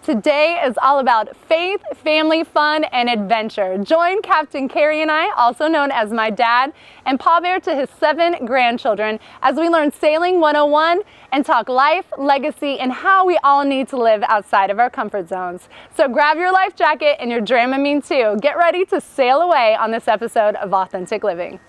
Today is all about faith, family, fun, and adventure. Join Captain Carey and I, also known as my dad, and pallbearer to his 7 grandchildren as we learn Sailing 101 and talk life, legacy, and how we all need to live outside of our comfort zones. So grab your life jacket and your Dramamine too. Get ready to sail away on this episode of Authentic Living.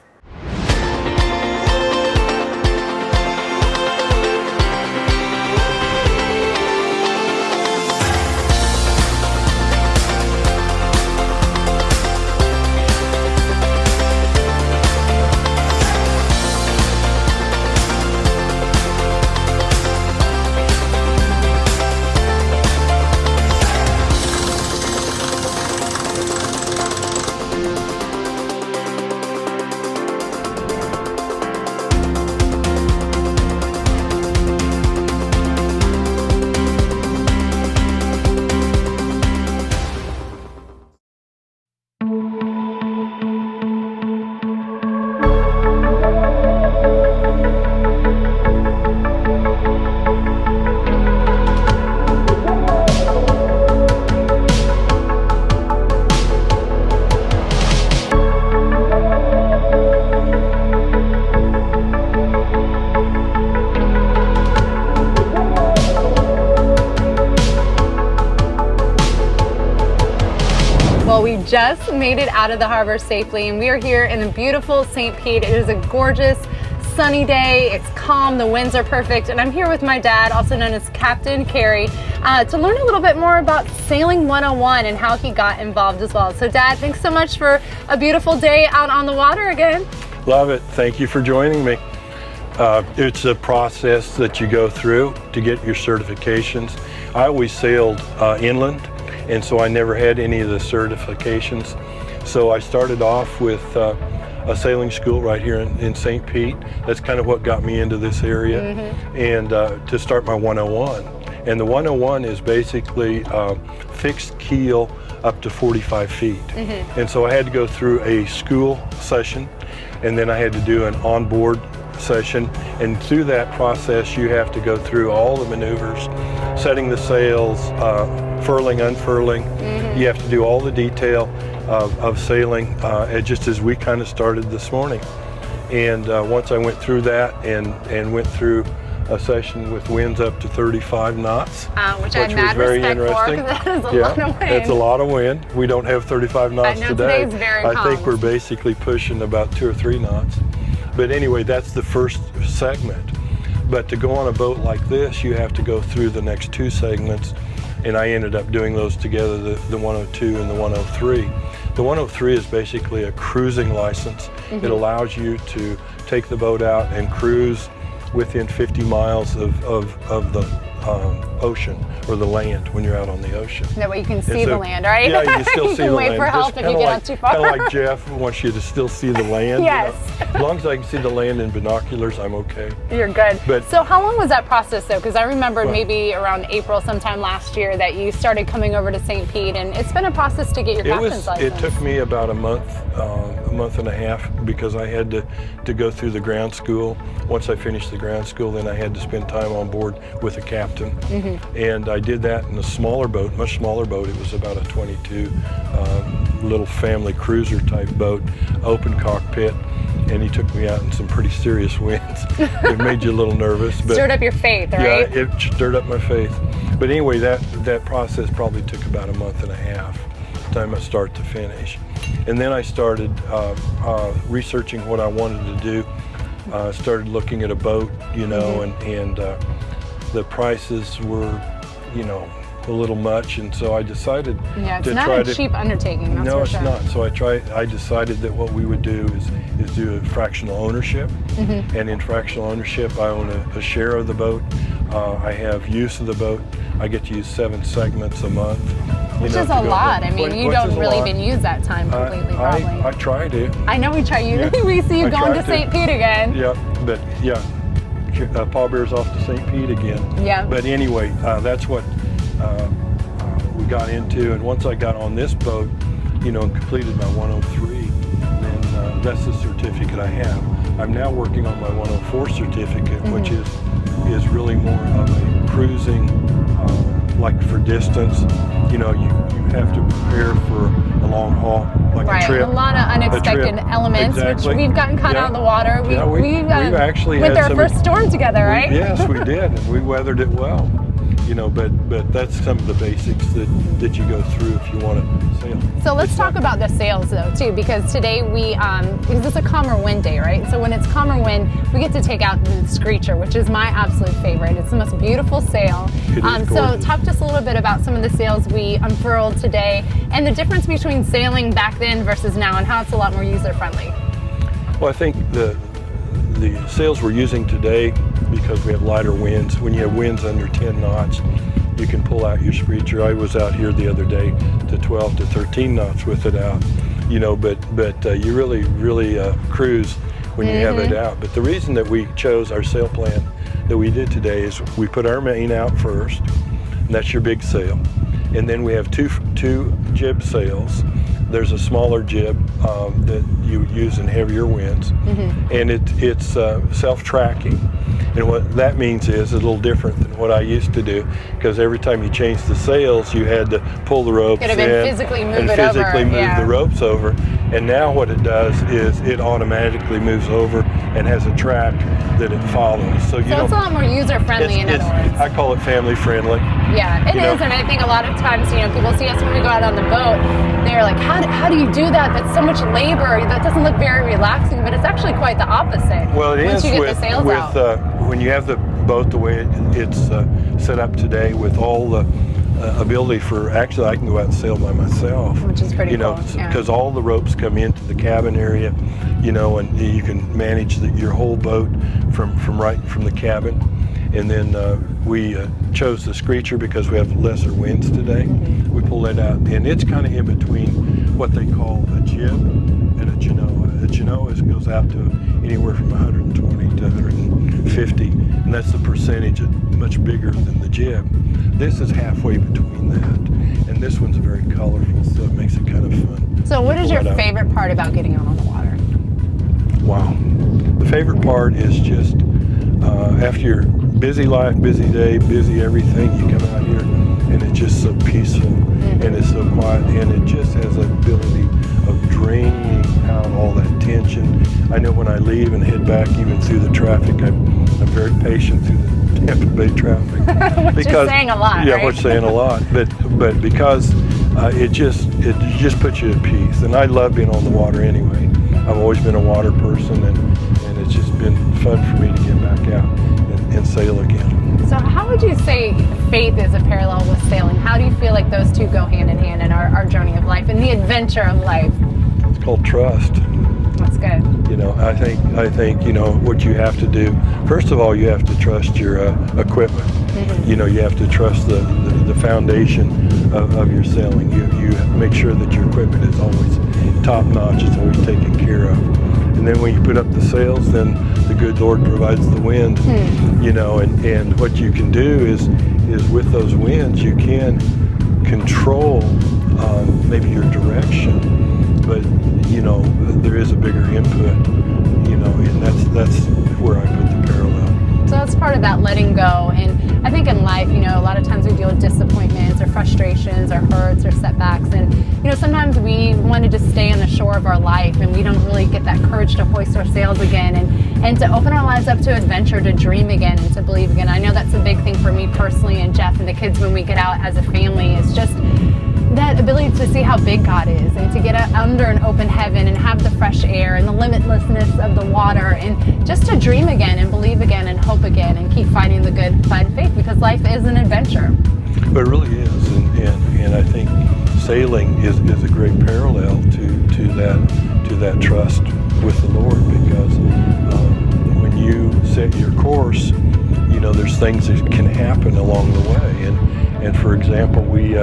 We just made it out of the harbor safely, and we are here in the beautiful St. Pete. It is a gorgeous sunny day. It's calm, the winds are perfect, and I'm here with my dad, also known as Captain Carey, to learn a little bit more about Sailing 101 and how he got involved as well. So Dad, thanks so much for a beautiful day out on the water again. Love it. Thank you for joining me. It's a process that you go through to get your certifications. I always sailed inland, and so I never had any of the certifications. So I started off with a sailing school right here in St. Pete. That's kind of what got me into this area, and to start my 101. And the 101 is basically fixed keel up to 45 feet. And so I had to go through a school session, and then I had to do an onboard session, and through that process you have to go through all the maneuvers, setting the sails, furling, unfurling. You have to do all the detail of sailing, just as we kind of started this morning. And once I went through that and went through a session with winds up to 35 knots, which I had was very respect interesting. For, that is a lot of wind. It's a lot of wind. We don't have 35 knots today. Today's very I calm. think we're basically pushing about 2 or 3 knots. But anyway, that's the first segment. But to go on a boat like this, you have to go through the next 2 segments, and I ended up doing those together, the 102 and the 103. The 103 is basically a cruising license. It allows you to take the boat out and cruise within 50 miles of the ocean or the land when you're out on the ocean. That way you can see the land, right? Yeah, you can still see the land. Wait for help if you get out too far. Kind of like Jeff wants you to still see the land. Yes. You know? As long as I can see the land in binoculars, I'm okay. You're good. But, so how long was that process though? Because I remember maybe around April sometime last year that you started coming over to St. Pete, and it's been a process to get your captain's license. It took me about a month and a half, because I had to go through the ground school. Once I finished the ground school, then I had to spend time on board with a captain. And I did that in a smaller boat, much smaller boat. It was about a 22 little family cruiser type boat, open cockpit, and he took me out in some pretty serious winds. It made you a little nervous. But stirred up your faith, right? Yeah, it stirred up my faith. But anyway, that process probably took about a month and a half, time of start to finish. And then I started researching what I wanted to do. Started looking at a boat, you know, and the prices were, you know, a little much, and so I decided to try to... Yeah, it's not a cheap undertaking, that's for sure. No, it's not. So I decided that what we would do is do a fractional ownership, and in fractional ownership I own a share of the boat. I have use of the boat. I get to use 7 segments a month. Which is a lot. I mean, you don't really even use that time completely, probably. I try to. I know we try. We see you going to St. Pete again. Yeah, but yeah, pallbearer's off to St. Pete again. Yeah. But anyway, that's what we got into, and once I got on this boat, you know, and completed my 103, then that's the certificate I have. I'm now working on my 104 certificate, which is really more of a cruising like for distance, you have to prepare for a long haul, like right. a trip. A lot of unexpected elements, exactly. which we've gotten caught out in the water. We actually went had through our first storm together, right? Yes, we did, and we weathered it well. But that's some of the basics that you go through if you want to sail. So let's talk about the sails though too, because today because it's a calmer wind day, right? So when it's calmer wind, we get to take out the Screecher, which is my absolute favorite. It's the most beautiful sail. So talk to us a little bit about some of the sails we unfurled today and the difference between sailing back then versus now and how it's a lot more user friendly. Well, I think the sails we're using today, because we have lighter winds, when you have winds under 10 knots, you can pull out your Screecher. I was out here the other day to 12 to 13 knots with it out, but you really cruise when you have it out. But the reason that we chose our sail plan that we did today is we put our main out first, and that's your big sail. And then we have two jib sails. There's a smaller jib that you use in heavier winds, and it's self-tracking. And what that means is a little different than what I used to do, because every time you changed the sails, you had to pull the ropes in and physically move the ropes over. And now what it does is it automatically moves over and has a track that it follows. So it's a lot more user-friendly, in other words. I call it family-friendly. Yeah, it is, and I think a lot of times, people see us when we go out on the boat, they're like, how do you do that? That's so much labor. That doesn't look very relaxing, but it's actually quite the opposite. Well, it is once you get the sails out. When you have the boat the way it's set up today, with all the ability for, actually I can go out and sail by myself. Which is pretty cool. Because all the ropes come into the cabin area, and you can manage your whole boat from right from the cabin. And then we chose the Screecher because we have lesser winds today. We pull that out, and it's kind of in between what they call a jib and a genoa. A genoa goes out to anywhere from 120 to 150, and that's the percentage much bigger than the jib. This is halfway between that, and this one's very colorful, so it makes it kind of fun. So what is your favorite part about getting out on the water? Wow. The favorite part is just after your busy life, busy day, busy everything, you come out here and it's just so peaceful and it's so quiet, and it just has the ability of draining out all that tension. I know when I leave and head back, even through the traffic, I'm very patient through the Tampa Bay traffic. Which is saying a lot, yeah, right? we're saying a lot, but because it just puts you at peace. And I love being on the water anyway. I've always been a water person, and it's just been fun for me to get back out and sail again. So how would you say faith is a parallel with sailing? How do you feel like those two go hand in hand in our journey of life and the adventure of life? It's called trust. That's good. I think what you have to do, first of all, you have to trust your equipment. You have to trust the foundation of your sailing. You make sure that your equipment is always top notch, it's always taken care of. And then when you put up the sails, then the good Lord provides the wind. And what you can do is with those winds, you can control maybe your direction, but there is a bigger input, and that's where I put the parallel. So that's part of that letting go. And I think in life, a lot of times we deal with disappointments or frustrations or hurts or setbacks, and sometimes we want to just stay on the shore of our life and we don't really get that courage to hoist our sails again and to open our lives up to adventure, to dream again and to believe again. I know that's a big thing for me personally, and Jeff and the kids when we get out as a family. It's just that ability to see how big God is and to get under an open heaven and have the fresh air and the limitlessness of the water, and just to dream again and believe again and hope again and keep fighting the good fight of faith, because life is an adventure. But it really is, and I think sailing is a great parallel to that trust with the Lord, because when you set your course, there's things that can happen along the way, and for example, we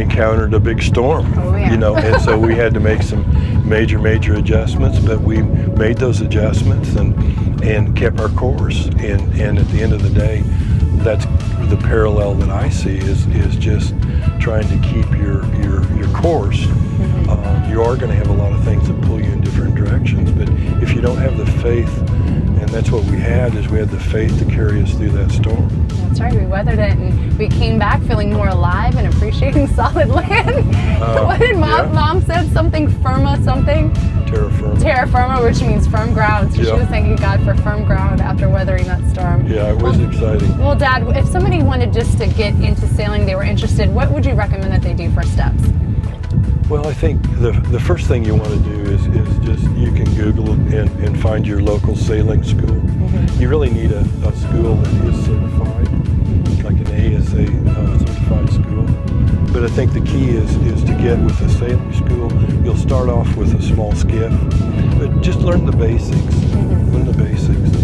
encountered a big storm, and so we had to make some major adjustments, but we made those adjustments and kept our course, and at the end of the day, that's the parallel that I see is just trying to keep your course. You are going to have a lot of things that pull you in different directions, but if you don't have the faith and that's what we had, is we had the faith to carry us through that storm. That's right, we weathered it and we came back feeling more alive and appreciating solid land. What did Mom said? Something firma something? Terra firma. Terra firma, which means firm ground. So she was thanking God for firm ground after weathering that storm. Yeah, it was exciting. Well, Dad, if somebody wanted just to get into sailing, they were interested, what would you recommend that they do for steps? Well, I think the first thing you want to do is just, you can Google and find your local sailing school. You really need a school that is certified, like an ASA certified school. But I think the key is to get with a sailing school. You'll start off with a small skiff, but just learn the basics. Learn the basics.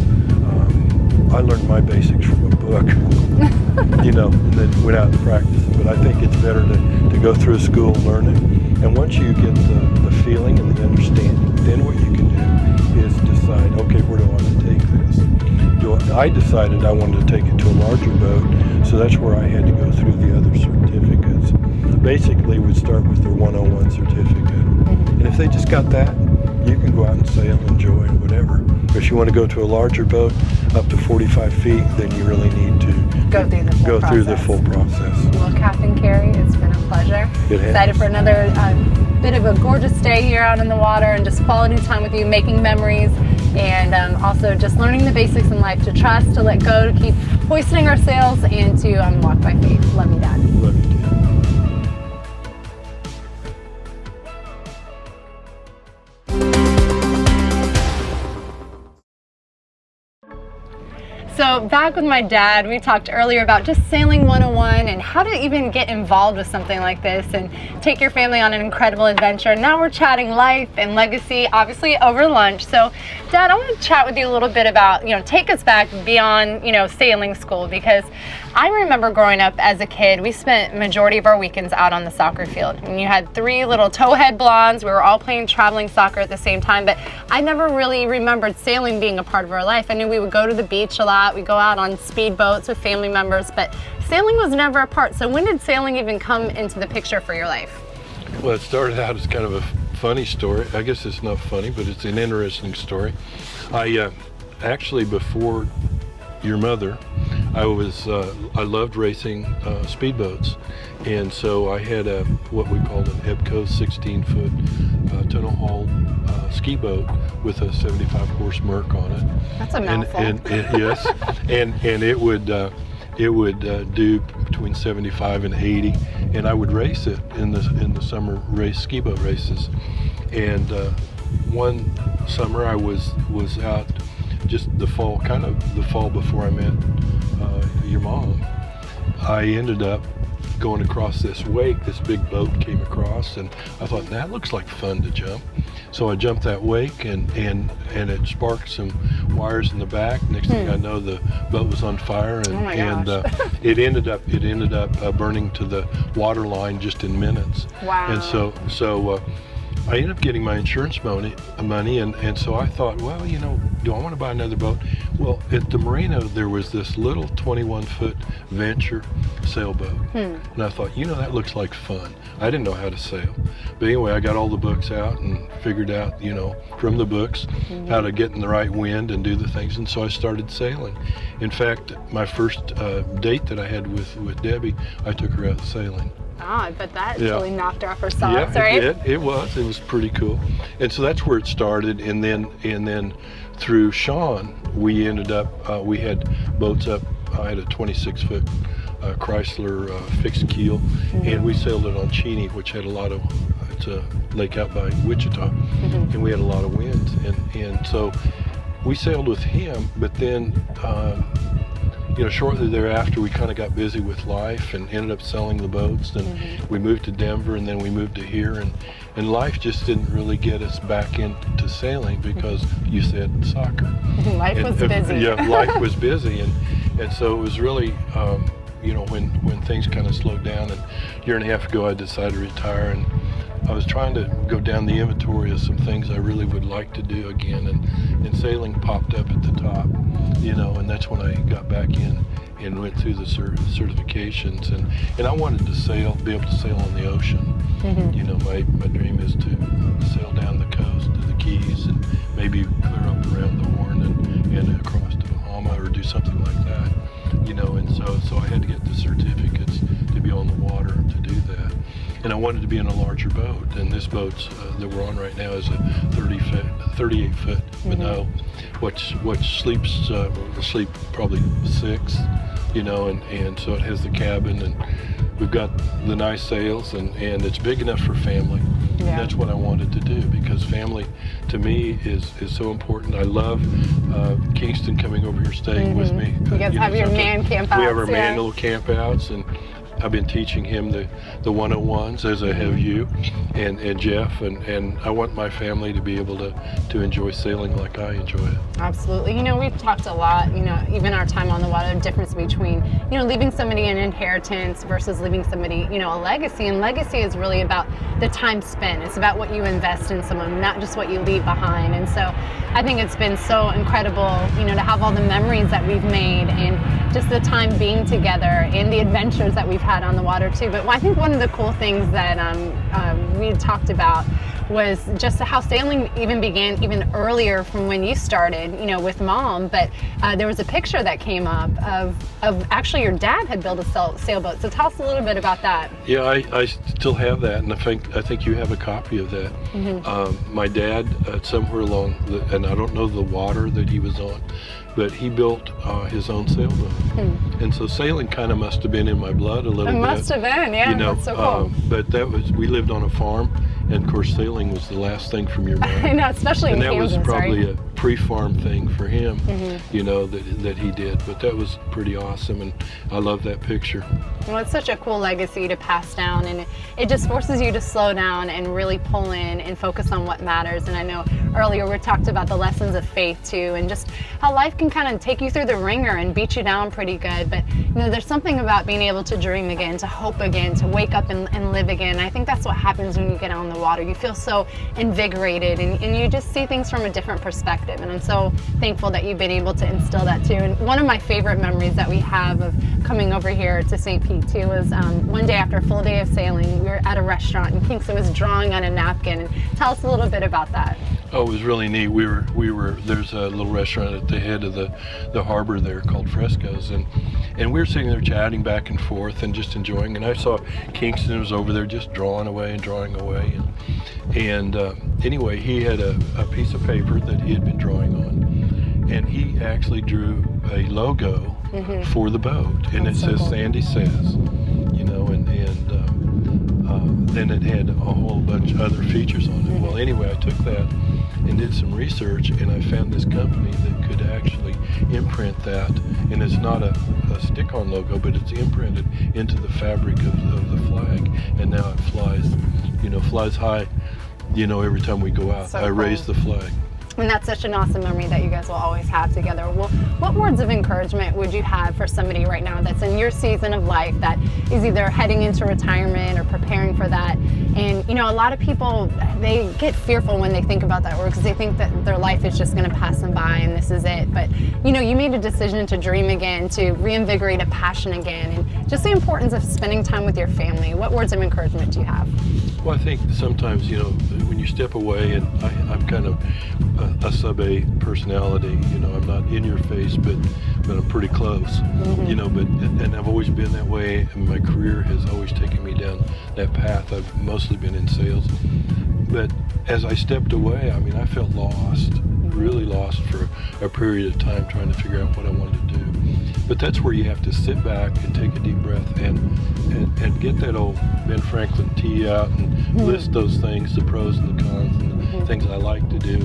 I learned my basics from a book, and then went out and practiced it. But I think it's better to go through a school and learn it. And once you get the feeling and the understanding, then what you can do is decide, okay, where do I want to take this? I decided I wanted to take it to a larger boat, so that's where I had to go through the other certificates. Basically, we'd start with their 101 certificate. And if they just got that, you can go out and sail, enjoy, and whatever. If you want to go to a larger boat, up to 45 feet, then you really need to go through the full process. Well, Captain Carey, it's been a pleasure. Excited for another bit of a gorgeous stay here out in the water and just quality time with you, making memories, and also just learning the basics in life, to trust, to let go, to keep hoisting our sails, and to walk by faith. Love you, Dad. Love you, Dad. So back with my dad, we talked earlier about just sailing 101 and how to even get involved with something like this and take your family on an incredible adventure. Now we're chatting life and legacy, obviously over lunch. So Dad, I want to chat with you a little bit about, take us back beyond, sailing school, because I remember growing up as a kid, we spent majority of our weekends out on the soccer field. And you had three little towhead blondes. We were all playing traveling soccer at the same time, but I never really remembered sailing being a part of our life. I knew we would go to the beach a lot. We go out on speed boats with family members, but sailing was never a part. So when did sailing even come into the picture for your life? Well, it started out as kind of a funny story. I guess it's not funny, but it's an interesting story. I actually, before your mother, I loved racing speedboats, and so I had what we called an EBCO 16-foot tunnel haul ski boat with a 75 horse Merc on it. That's a mouthful. Yes, and it would do between 75 and 80, and I would race it in the summer ski boat races. And one summer I was out just the fall before I met your mom. I ended up going across this wake. This big boat came across, and I thought, that looks like fun to jump. So I jumped that wake, and it sparked some wires in the back. Next thing I know, the boat was on fire, and it ended up burning to the water line just in minutes. Wow. And so I ended up getting my insurance money, and so I thought, well, do I want to buy another boat? Well, at the marina, there was this little 21-foot Venture sailboat. And I thought, that looks like fun. I didn't know how to sail. But anyway, I got all the books out and figured out, from the books, how to get in the right wind and do the things. And so I started sailing. In fact, my first date that I had with Debbie, I took her out sailing. I bet that really knocked her off her socks, right? Yeah, it was pretty cool. And so that's where it started. And then through Sean, we ended up, we had boats up. I had a 26-foot Chrysler fixed keel, and we sailed it on Cheney, which had it's a lake out by Wichita, and we had a lot of winds. And so we sailed with him, but then shortly thereafter, we kind of got busy with life and ended up selling the boats. And we moved to Denver, and then we moved to here. And life just didn't really get us back into sailing because you said soccer. Life was busy. Yeah, life was busy. And so it was really, when things kind of slowed down. And a year and a half ago, I decided to retire. And I was trying to go down the inventory of some things I really would like to do again, and sailing popped up at the top, and that's when I got back in and went through the certifications, and I wanted to be able to sail on the ocean. My dream is to sail down the coast to the Keys and maybe clear up around the Horn and across to Bahama or do something like that, and so I had to get the certificates to be on the water to do that. And I wanted to be in a larger boat, and this boat that we're on right now is a 38-foot minnow, which sleeps sleep probably 6, and so it has the cabin, and we've got the nice sails, and it's big enough for family. Yeah. And that's what I wanted to do, because family to me is so important. I love Kingston coming over here, staying with me. You guys have your man camp outs. We have our man little camp outs, and I've been teaching him the 101s as I have you and Jeff, and I want my family to be able to enjoy sailing like I enjoy it. Absolutely. We've talked a lot, even our time on the water, the difference between, leaving somebody an inheritance versus leaving somebody, a legacy. And legacy is really about the time spent. It's about what you invest in someone, not just what you leave behind. And so I think it's been so incredible, to have all the memories that we've made and just the time being together and the adventures that we've had on the water too. But I think one of the cool things that we talked about was just how sailing even began even earlier from when you started, with Mom. But there was a picture that came up of actually your dad had built a sailboat. So tell us a little bit about that. Yeah, I still have that, and I think you have a copy of that. My dad, somewhere along, and I don't know the water that he was on, but he built his own sailboat. And so sailing kind of must have been in my blood a little bit. It must have been, yeah. That's so cool. But we lived on a farm, and of course sailing was the last thing from your mind. I know, especially in Kansas, and that was probably right? a pre-farm thing for him, that he did. But that was pretty awesome, and I love that picture. Well, it's such a cool legacy to pass down, and it just forces you to slow down and really pull in and focus on what matters. And I know earlier we talked about the lessons of faith too, and just how life can kind of take you through the ringer and beat you down pretty good. But there's something about being able to dream again, to hope again, to wake up and live again. I think that's what happens when you get on the water. You feel so invigorated, and you just see things from a different perspective. And I'm so thankful that you've been able to instill that too. And one of my favorite memories that we have of coming over here to St. Pete too was one day after a full day of sailing, we were at a restaurant and Kingston was drawing on a napkin. And tell us a little bit about that. Oh, it was really neat. We were there's a little restaurant at the head of the harbor there called Fresco's, and we were sitting there chatting back and forth and just enjoying. And I saw Kingston was over there just drawing away. And anyway, he had a piece of paper that he had been drawing on, and he actually drew a logo for the boat, and That's it so says cool. Sandy Says, and then it had a whole bunch of other features on it. Well, anyway, I took that and did some research, and I found this company that could actually imprint that, and it's not a stick-on logo, but it's imprinted into the fabric of the flag, and now it flies high, every time we go out. So I cool. raise the flag. And that's such an awesome memory that you guys will always have together. Well, what words of encouragement would you have for somebody right now that's in your season of life that is either heading into retirement or preparing for that? And, a lot of people, they get fearful when they think about that word because they think that their life is just going to pass them by and this is it. But, you made a decision to dream again, to reinvigorate a passion again, and just the importance of spending time with your family. What words of encouragement do you have? Well, I think sometimes, when you step away, and I'm kind of a sub-A personality, I'm not in your face, but I'm pretty close, and I've always been that way, and my career has always taken me down that path. I've mostly been in sales, but as I stepped away, I felt lost, really lost for a period of time trying to figure out what I wanted to do. But that's where you have to sit back and take a deep breath and get that old Ben Franklin tea out and list those things, the pros and the cons and the things I like to do.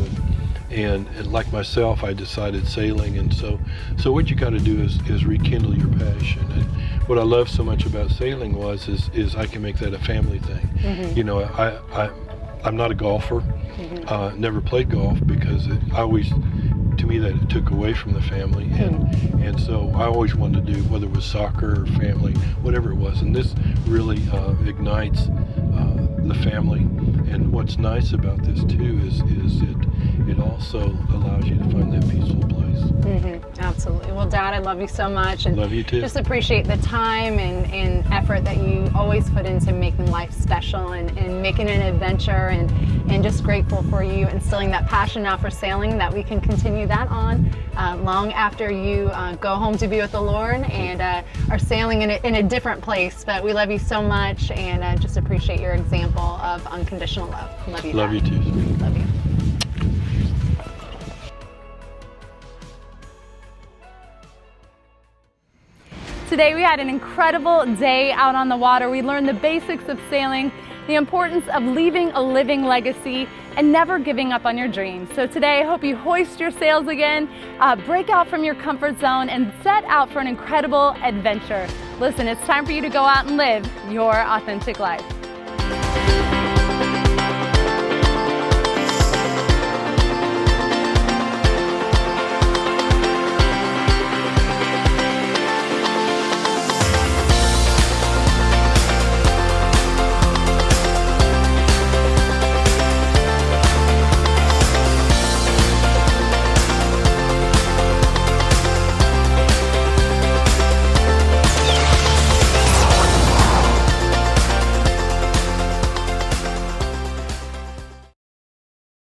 And like myself, I decided sailing, and so what you got to do is rekindle your passion. And what I love so much about sailing is I can make that a family thing. I'm not a golfer, never played golf because to me that it took away from the family, and so I always wanted to do, whether it was soccer or family, whatever it was, and this really ignites the family. And what's nice about this too is it also allows you to find that peaceful place. Absolutely. Well, Dad, I love you so much, and Love you too. just appreciate the time and effort that you always put into making life special and making it an adventure, and just grateful for you instilling that passion now for sailing, that we can continue that on long after you go home to be with the Lord and are sailing in a different place. But we love you so much, and just appreciate your example of unconditional love. Love you, Love Dad. you too. Love you. Today we had an incredible day out on the water. We learned the basics of sailing, the importance of leaving a living legacy, and never giving up on your dreams. So today I hope you hoist your sails again, break out from your comfort zone, and set out for an incredible adventure. Listen, it's time for you to go out and live your authentic life.